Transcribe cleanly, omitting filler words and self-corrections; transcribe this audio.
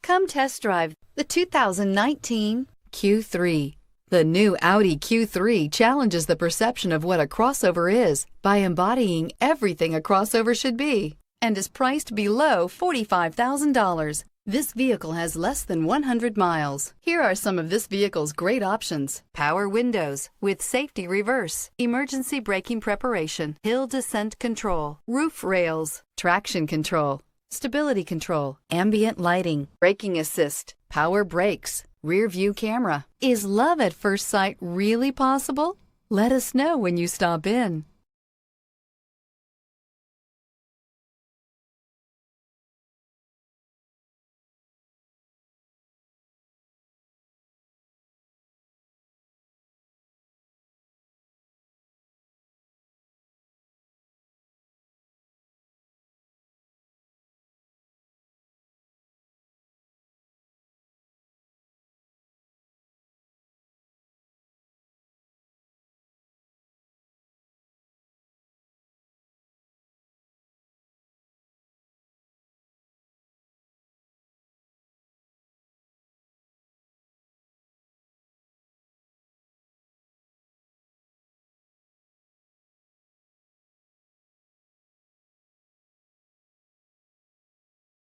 Come test drive the 2019 Q3. The new Audi Q3 challenges the perception of what a crossover is by embodying everything a crossover should be and is priced below $45,000. This vehicle has less than 100 miles. Here are some of this vehicle's great options: power windows with safety reverse, emergency braking preparation, hill descent control, roof rails, traction control, stability control, ambient lighting, braking assist, power brakes, rear view camera. Is love at first sight really possible? Let us know when you stop in.